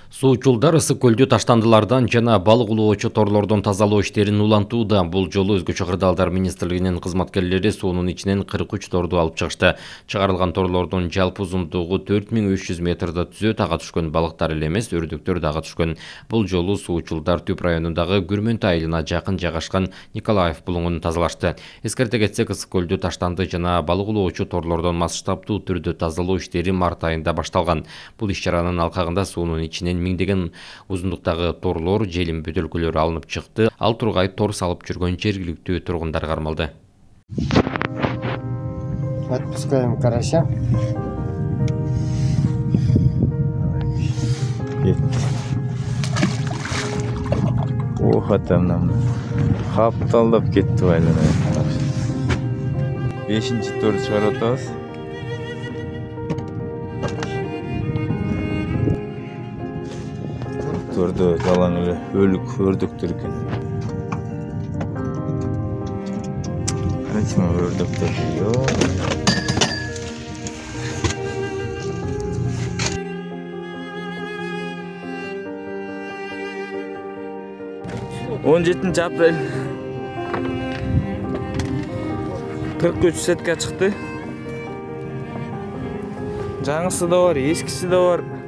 Суучулдар ысык көлдү таштандылардан жана балык улоочу торлордон тазалоо иштерин улантууда. Бул жолу Өзгө Чыгырдалдар министрлигинин кызматкерлери суунун ичинен 43 торду алып чыгышты. Чыгарылган торлордун жалпы узундугу 4300 метрде түзөт. Ага түшкөн балыктар эле эмес, өрдүктөр дагы түшкөн. Бул жолу суучулдар Түп районундагы Күрмөнтө айылына жакын жайгашкан Николаев булуңун тазалашты. Эскерте кетсек, ысык көлдү таштанды жана балык улоочу торлордон масштабтуу түрдө тазалоо иштери март айында башталган. Бул иш-чаранын алкагында суунун ичинен миңдеген узундуктагы торлор, желим бөтөлкөлөр алынып чыкты. Ал тургай тор салып жүргөн жергиликтүү тургундар кармалды. Отпускаем карася. Ох, атамнам. Хапталдап кетти байлана. 5-чи торду чыгарып атабыз. Торду жалаң эле өлүк өрдөктөр экен. Карачыма өрдөктөр. 17 апрель 43 сетке чыкты. Жаңысы да бар, ескisi да бар.